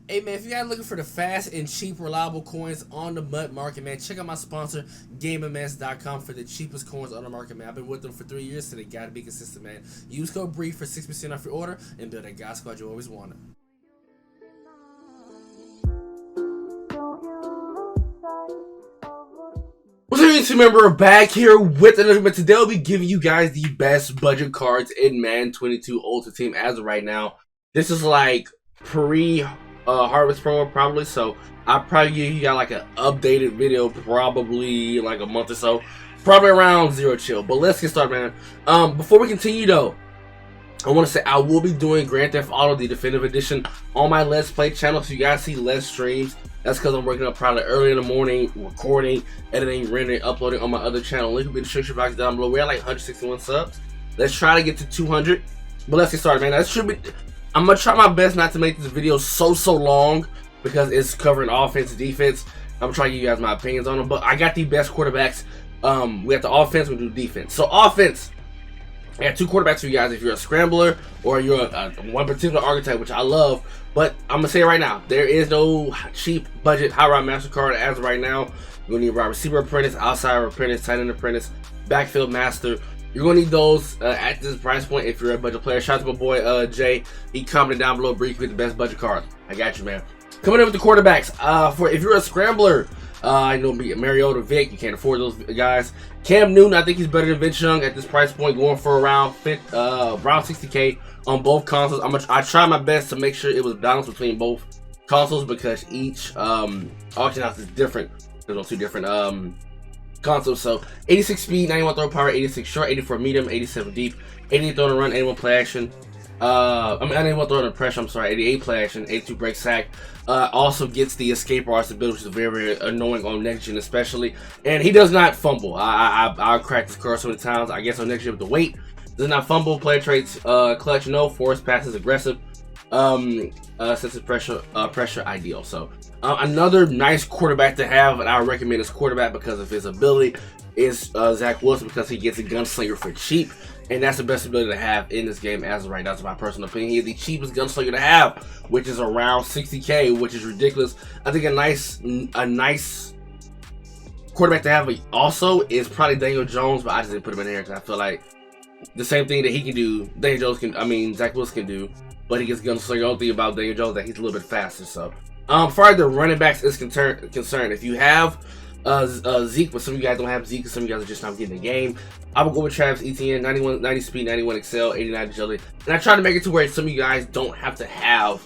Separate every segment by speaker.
Speaker 1: Hey man, if you guys looking for the fast and cheap, reliable coins on the mud market, man, check out my sponsor, GameMS.com, for the cheapest coins on the market, man. I've been with them for 3 years, so they gotta be consistent, man. Use code BREEF for 6% off your order and build that God squad you always wanted. What's up, YouTube member? Back here with another video. Today I'll be giving you guys the best budget cards in Madden 22 Ultimate Team as of right now. This is like harvest promo probably, so I'll probably give you guys like an updated video probably like a month or so, probably around Zero Chill. But let's get started, man. Before we continue though, I want to say I will be doing Grand Theft Auto the Definitive Edition on my Let's Play channel, so you guys see less streams. That's because I'm waking up probably early in the morning, recording, editing, rendering, uploading on my other channel. Link will be in the description box down below. We're at like 161 subs. Let's try to get to 200. But let's get started, man. That should be. I'm gonna try my best not to make this video so long because it's covering offense and defense. I'm trying to give you guys my opinions on them, but I got the best quarterbacks. We got the offense, we do defense. So offense, I got two quarterbacks for you guys. If you're a scrambler or you're a one particular archetype, which I love, but I'm gonna say it right now, there is no cheap budget high route MasterCard as of right now. You're gonna need wide receiver apprentice, outside apprentice, tight end apprentice, backfield master. You're gonna need those at this price point if you're a budget player. Shout out to my boy Jay. He commented down below briefly the best budget cards. I got you, man. Coming in with the quarterbacks. For if you're a scrambler, I know Mariota, Vic. You can't afford those guys. Cam Newton, I think he's better than Vince Young at this price point, going for around 60K on both consoles. I try my best to make sure it was balanced between both consoles because each auction house is different. There's also two different consoles. So 86 speed, 91 throw power, 86 short, 84 medium, 87 deep, 88 throw and run, 81 play action. 81 throw and pressure. I'm sorry, 88 play action, 82 break sack. Also gets the escape artist ability, which is very annoying on next gen, especially. And he does not fumble. I'll crack this card so many times. I guess on next gen with the weight, does not fumble. Player traits, clutch, no force passes, aggressive. Sensitive pressure ideal. So another nice quarterback to have, and I recommend this quarterback because of his ability, is Zach Wilson, because he gets a gunslinger for cheap, and that's the best ability to have in this game as of right now. That's my personal opinion. He is the cheapest gunslinger to have, which is around 60K, which is ridiculous. I think a nice quarterback to have also is probably Daniel Jones, but I just didn't put him in here because I feel like the same thing that he can do, Zach Wilson can do, but he gets gunslinger. The only thing about Daniel Jones is that he's a little bit faster. So, as far as the running backs is concerned, if you have Zeke, but some of you guys don't have Zeke, some of you guys are just not getting the game, I would go with Travis Etienne, 90 speed, 91 excel, 89 agility, and I try to make it to where some of you guys don't have to have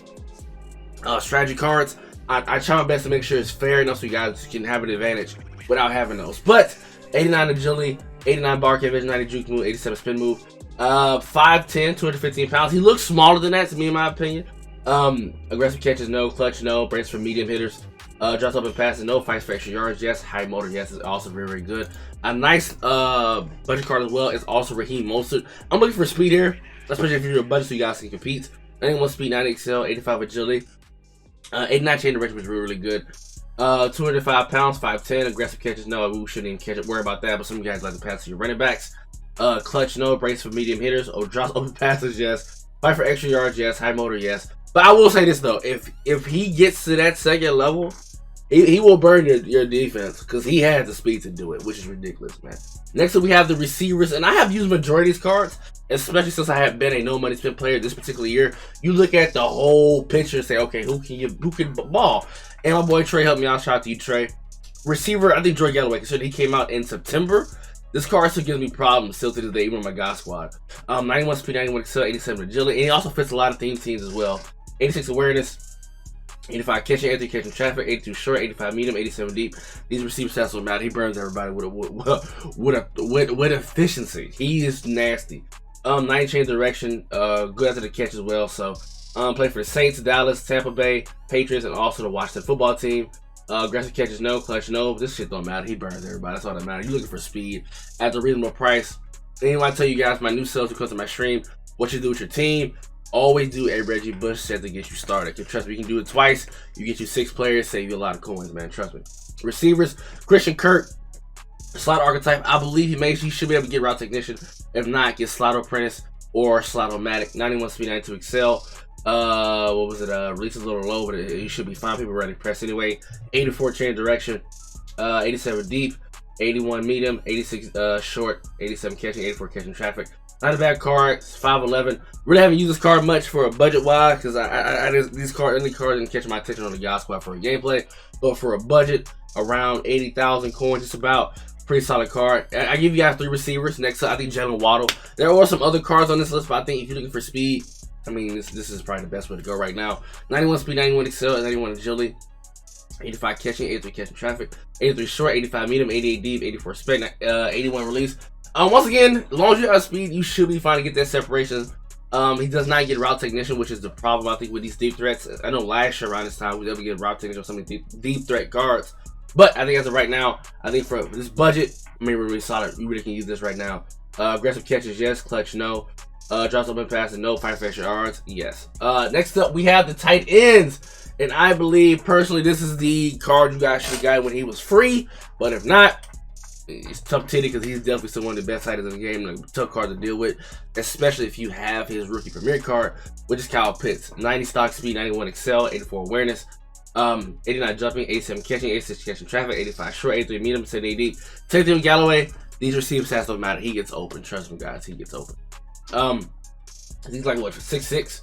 Speaker 1: strategy cards. I try my best to make sure it's fair enough so you guys can have an advantage without having those. But 89 agility, 89 bar carry vision, 90 juke move, 87 spin move, 5'10", 215 pounds. He looks smaller than that to me, in my opinion. Aggressive catches, no. Clutch, no. Brace for medium hitters. Drops up and passes, no. Fights for extra yards, yes. High motor, yes, is also very good. A nice budget card as well is also Raheem Mostert. I'm looking for speed here, especially if you're a budget so you guys can compete. 91 speed, 90 excel, 85 agility, 89 chain direction, which is really good. 205 pounds, 5'10", aggressive catches, no. We shouldn't even worry about that, but some of you guys like to pass to your running backs. Clutch, no. Brace for medium hitters. Oh, drops open passes, yes. Fight for extra yards, yes. High motor, yes. But I will say this though, if he gets to that second level, he will burn your defense because he has the speed to do it, which is ridiculous, man. Next up, we have the receivers, and I have used majority of these cards, especially since I have been a no money spent player this particular year. You look at the whole picture and say, okay, who can ball? And my boy Trey helped me out. Shout out to you, Trey. Receiver, I think Troy Galloway, considering he came out in September. This card still gives me problems still to this day, even with my God squad. 91 speed, 91 excel, 87 agility, and he also fits a lot of theme teams as well. 86 awareness, 85 catching, 83 catching traffic, 82 short, 85 medium, 87 deep. These receiver stats don't matter. He burns everybody with efficiency. He is nasty. 90 chain direction, good after the catch as well. So, play for the Saints, Dallas, Tampa Bay, Patriots, and also the Washington football team. Aggressive catches, no. Clutch, no. This shit don't matter. He burns everybody. That's all that matters. You're looking for speed at a reasonable price. Anyway, I tell you guys, my new sales who comes to my stream, what you do with your team. Always do a Reggie Bush set to get you started. Trust me, you can do it twice. You get you 6 players, save you a lot of coins, man. Trust me. Receivers, Christian Kirk, slot archetype. I believe he should be able to get route technician. If not, get slot apprentice or slot-o-matic. 91 speed, 92 excel. What was it? Release is a little low, but it should be fine. People ready to press anyway. 84 change direction, 87 deep, 81 medium, 86 short, 87 catching, 84 catching traffic. Not a bad card. It's 5'11". Really haven't used this card much for a budget wise because these cards didn't catch my attention on the Yacht Squad for a gameplay, but for a budget around 80,000 coins, just about. Pretty solid card. I give you guys 3 receivers. Next up, I think Jalen Waddle. There are some other cards on this list, but I think if you're looking for speed, I mean, this is probably the best way to go right now. 91 speed, 91 excel, 91 agility, 85 catching, 83 catching traffic, 83 short, 85 medium, 88 deep, 84 spec, 81 release. Once again, as long as you have speed, you should be fine to get that separation. He does not get route technician, which is the problem I think with these deep threats. I know last year around this time we never get route technician on some of these deep threat cards. But I think as of right now, I think for this budget, I mean, we're really solid. You really can use this right now. Aggressive catches, yes. Clutch, no. Drops open passes, no. Fire fashion yards, yes. Next up, we have the tight ends. And I believe, personally, this is the card you guys should have got when he was free. But if not, it's tough titty because he's definitely still one of the best tight ends in the game. Like, tough card to deal with, especially if you have his rookie premier card, which is Kyle Pitts. 90 stock speed, 91 excel, 84 awareness. 89 jumping, 87 catching, 86 catching traffic, 85 short, 83 medium, 70 deep. Same thing with Galloway. These receiving stats don't matter. He gets open. Trust me, guys. He gets open. He's like what, 6'6",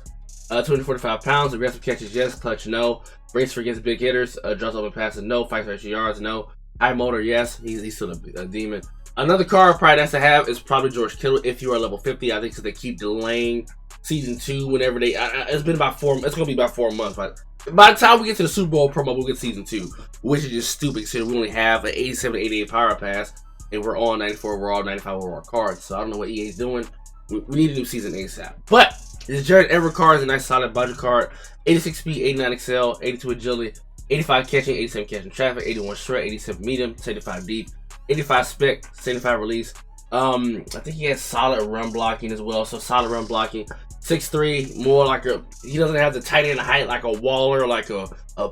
Speaker 1: 245 pounds. Aggressive catches, yes. Clutch, no. Brace for against big hitters. Drops open passes, no. Fights for extra yards, no. High motor, yes. He's still a demon. Another card probably has to have is probably George Kittle if you are level 50. I think so they keep delaying season 2 whenever they. It's been about 4. It's gonna be about 4 months, but by the time we get to the Super Bowl promo, we'll get season 2, which is just stupid. So we only have an 87 to 88 power pass, and we're all 94 overall, 95 overall cards. So I don't know what EA's doing. We need a new season ASAP. But this Jared Everett card is a nice solid budget card. 86 speed, 89 excel, 82 agility, 85 catching, 87 catching traffic, 81 short, 87 medium, 75 deep, 85 spec, 75 release. I think he has solid run blocking as well. So solid run blocking. 6'3", more like he doesn't have the tight end height like a Waller, like a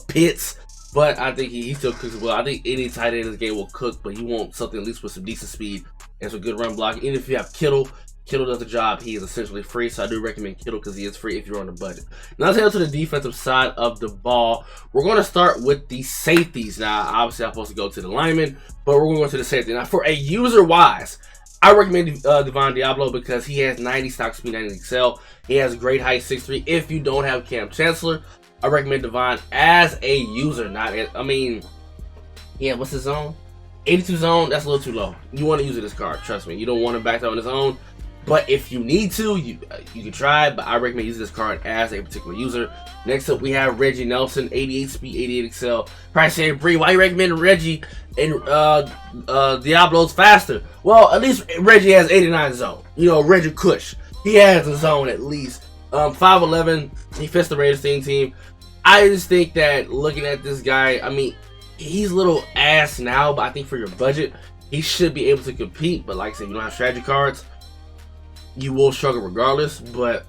Speaker 1: Pitts, but I think he still cooks well. I think any tight end in this game will cook, but you want something at least with some decent speed and some good run blocking. Even if you have Kittle does the job. He is essentially free, so I do recommend Kittle because he is free if you're on the budget. Now let's head to the defensive side of the ball. We're going to start with the safeties. Now, obviously I'm supposed to go to the linemen, but we're going to go to the safety. Now, for a user-wise, I recommend Devon Diablo because he has 90 stock speed, 90 excel. He has great height, 6'3". If you don't have Cam Chancellor, I recommend Devon as a user. I mean, yeah, what's his zone? 82 zone, that's a little too low. You want to use this card, trust me. You don't want him back there on his own. But if you need to, you can try. But I recommend using this card as a particular user. Next up, we have Reggie Nelson, 88 speed, 88 excel. Probably saying, Bree, why you recommend Reggie and Diablo's faster? Well, at least Reggie has 89 zone. You know, Reggie Cush. He has a zone at least. 5'11", he fits the Raiders team. I just think that looking at this guy, I mean, he's a little ass now, but I think for your budget, he should be able to compete. But like I said, you don't have strategy cards, you will struggle regardless. But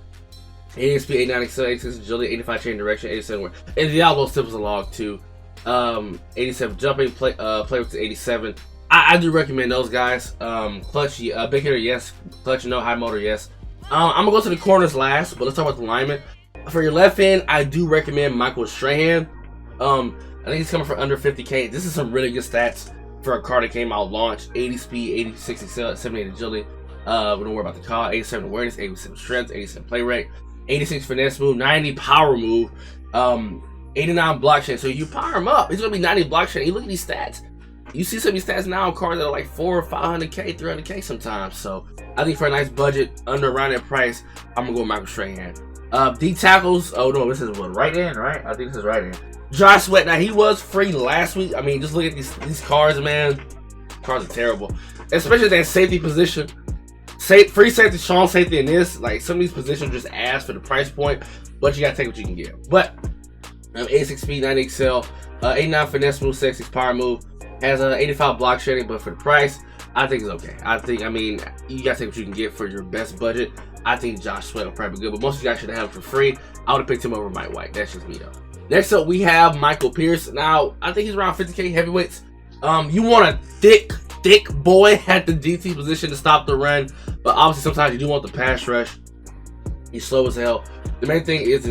Speaker 1: 88 speed, 89 excel, 86 agility, 85 chain direction, 87 and Diablo still was a log too. 87 jumping, play with 87. I do recommend those guys. Clutch, big hitter, yes. Clutch, no. High motor, yes. I'm gonna go to the corners last, but let's talk about the linemen. For your left end, I do recommend Michael Strahan. I think he's coming for under 50K. This is some really good stats for a card that came out launched. 80 speed, 86 excel, 78 agility. We don't worry about the call. 87 awareness, 87 strength, 87 play rate, 86 finesse move, 90 power move, 89 block chain. So you power him up, he's gonna be 90 block chain. You look at these stats. You see some of these stats now on cards that are like 400 or 500K, 300K sometimes. So I think for a nice budget, under around that price, I'm gonna go with Michael Strahan. D tackles. Oh no, this is what, right end, right? I think this is right end. Josh Sweat. Now he was free last week. I mean, just look at these cards, man. Cards are terrible, especially that safety position. Free safety, strong safety in this. Like some of these positions just ask for the price point, but you gotta take what you can get. But 86 speed, 90 excel, 89 finesse move, 66 power move. Has 85 block shedding, but for the price, I think it's okay. I mean, you gotta take what you can get for your best budget. I think Josh Sweat will probably be good, but most of you guys should have him for free. I would have picked him over Mike White. That's just me though. Next up, we have Michael Pierce. Now, I think he's around 50K heavyweights. You want a thick boy at the DT position to stop the run, but obviously sometimes you do want the pass rush. He's slow as hell. The main thing is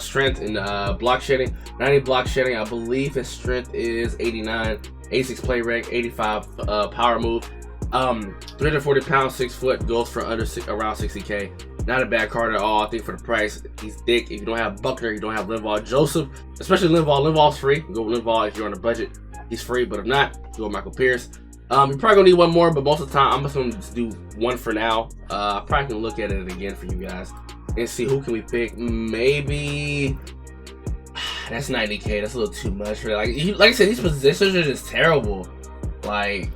Speaker 1: strength and block shedding. 90 block shedding. I believe his strength is 89. 86 play rec. 85 power move. 340 pounds, 6 foot. Goes for around 60K. Not a bad card at all. I think for the price, he's thick. If you don't have Buckner, you don't have Linval. Joseph, especially Linval. Linval's free. Go with Linval if you're on a budget. He's free, but if not, go with Michael Pierce. You're probably gonna need one more, but most of the time I'm just gonna just do one for now. Probably can look at it again for you guys and see who can we pick. Maybe that's 90K. That's a little too much for that. Like I said, these positions are just terrible. Like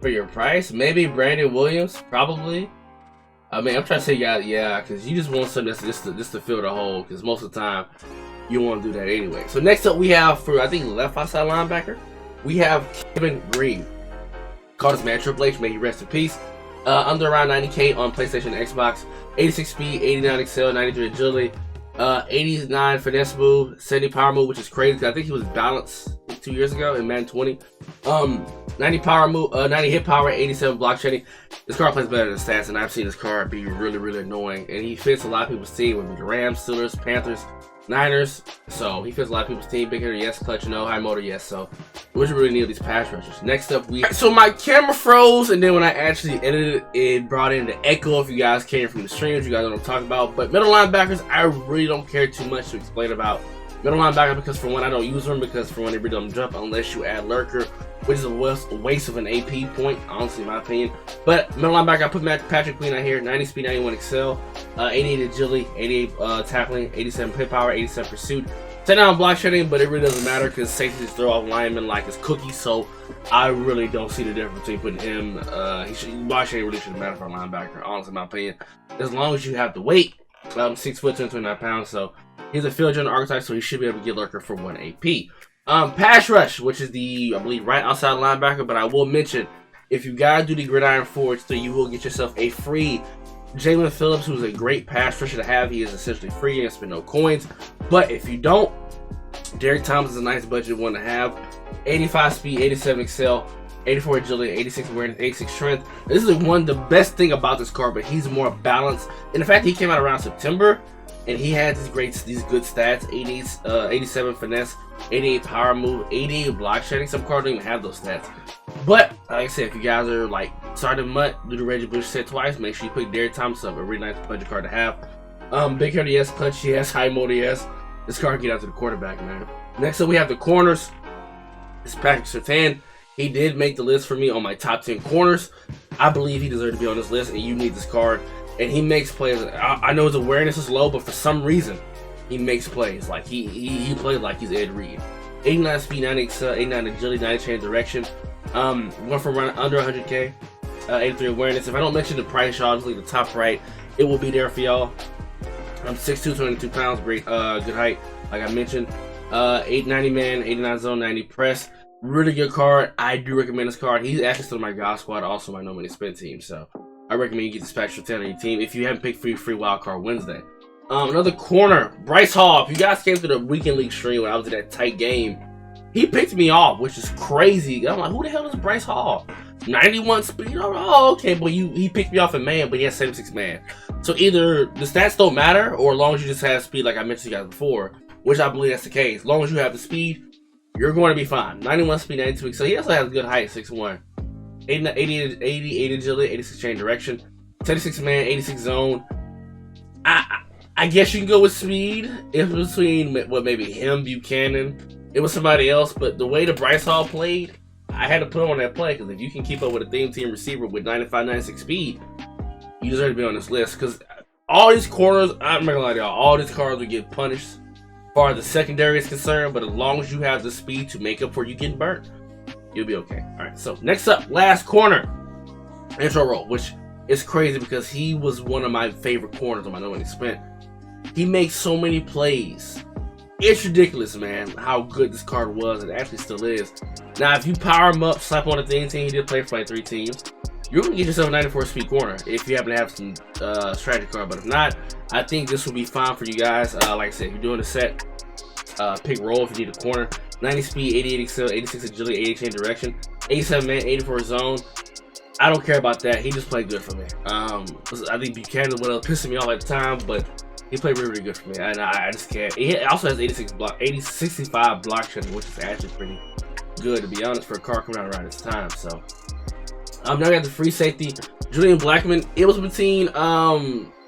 Speaker 1: for your price, maybe Brandon Williams, probably. I mean, I'm trying to say yeah, because you just want something that's just to fill the hole. Because most of the time you want to do that anyway. So next up we have for I think left outside linebacker, we have Kevin Green. Called his man Triple H, may he rest in peace. Under around 90K on PlayStation and Xbox. 86 speed, 89 excel, 93 agility, 89 finesse move, 70 power move, which is crazy. I think he was balanced 2 years ago in Madden 20. 90 power move, 90 hit power, 87 block shedding. This card plays better than stats, and I've seen this card be really annoying. And he fits a lot of people's team, with the Rams, Steelers, Panthers, Niners. So he fits a lot of people's team. Big hitter, yes. Clutch, no. High motor, yes. So we should really need these pass rushers. Next up, so my camera froze, and then when I actually edited it, it brought in the echo. If you guys came from the streams, you guys know what I'm talking about. But middle linebackers, I really don't care too much to explain about middle linebacker, because for one, I don't use them, because for one, they really don't jump unless you add lurker, which is a waste of an AP point, honestly, in my opinion. But middle linebacker, I put Patrick Queen out here. 90 speed, 91 excel, 88 agility, 88 tackling, 87 hit power, 87 pursuit. 10 down block shedding, but it really doesn't matter because safeties throw off linemen like it's cookies. So I really don't see the difference between putting him. Block shedding really shouldn't matter for a linebacker, honestly, in my opinion. As long as you have the weight, 6 foot, 229 pounds. So he's a field general archetype, so he should be able to get lurker for 1 AP. Pass rush, which is the, I believe, right outside linebacker, but I will mention, if you gotta do the gridiron forwards, so you will get yourself a free Jalen Phillips, who's a great pass rusher to have. He is essentially free, you're gonna spend no coins. But if you don't, Derek Thomas is a nice budget one to have. 85 speed, 87 excel, 84 agility, 86 awareness, 86 strength. This is the best thing about this card, but he's more balanced. And the fact he came out around September, and he had these good stats: 87 finesse, 88 power move, 88 block shedding. Some cards don't even have those stats. But like I said, if you guys are like starting Mutt, do the Reggie Bush set twice. Make sure you pick Derek Thomas up. A really nice budget card to have. Big hitter, yes. Clutch, yes. High motor, yes. This card can get out to the quarterback, man. Next up, we have the corners. It's Patrick Surtain. He did make the list for me on my top 10 corners. I believe he deserved to be on this list, and you need this card. And he makes plays. I know his awareness is low, but for some reason, he makes plays. Like he plays like he's Ed Reed. 89 speed, 90 excel, 89 agility, 90 change direction. Went from around under 100K. 83 awareness. If I don't mention the price, y'all just leave the top right. It will be there for y'all. I'm 6'2", 22 pounds. Great, good height, like I mentioned. 890 man, 89 zone, 90 press. Really good card. I do recommend this card. He's actually still in my God squad, also my No Money Spend team. So I recommend you get this Patrick Surtain on your team if you haven't picked free wild card Wednesday. Another corner, Bryce Hall. If you guys came to the weekend league stream when I was in that tight game, he picked me off, which is crazy. I'm like, who the hell is Bryce Hall? 91 speed. Oh, okay, but he picked me off in man, but he has 76 man. So either the stats don't matter, or as long as you just have speed, like I mentioned to you guys before, which I believe that's the case. As long as you have the speed, you're going to be fine. 91 speed, 92. So he also has good height, 6'1". 88 agility, 86 chain direction, 76 man, 86 zone. I guess you can go with speed. If between maybe him, Buchanan, it was somebody else. But the way the Bryce Hall played, I had to put him on that play, because if you can keep up with a team receiver with 95, 96 speed, you deserve to be on this list. Because all these corners, I'm not gonna lie to y'all, all these cards will get punished as far as the secondary is concerned. But as long as you have the speed to make up for you getting burnt, you'll be okay. All right. So next up, last corner, intro roll, which is crazy because he was one of my favorite corners on my No Money Spent. He makes so many plays. It's ridiculous, man, how good this card was, and actually still is. Now, if you power him up, slap on a team, he did play for like 3 teams, you're going to get yourself a 94 speed corner if you happen to have some strategy card. But if not, I think this will be fine for you guys. Like I said, if you're doing a set, pick roll if you need a corner. 90 speed, 88 excel, 86 agility, 88 chain direction, 87 man, 84 zone. I don't care about that. He just played good for me. I think Buchanan was pissing me off at the time, but he played really, really good for me, and I just can't. He also has 65 block shedding, which is actually pretty good, to be honest, for a card coming out around this time. So, now we got the free safety, Julian Blackmon. It was between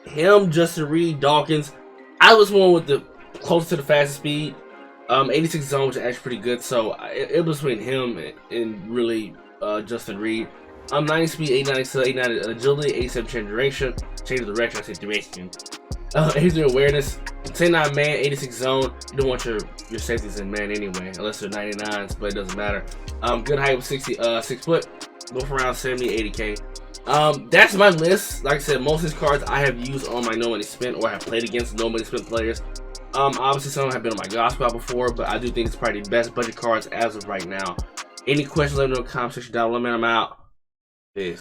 Speaker 1: him, Justin Reed, Dawkins. I was one with the closest to the fastest speed. 86 zone, which is actually pretty good. So it was between him and really Justin Reed. 90 speed, 89 excel, 89 agility, 87 change direction. Change of direction, I say direction. 83 awareness, 10-9 man, 86 zone. You don't want your safeties in man anyway, unless they're 99s, but it doesn't matter. Good height with 6 foot, both around 70, 80K. That's my list. Like I said, most of these cards I have used on my no money spent or have played against no money spent players. Obviously some have been on my God Squad before, but I do think it's probably the best budget cards as of right now. Any questions, let me know in the comment section down below, man. I'm out. Peace.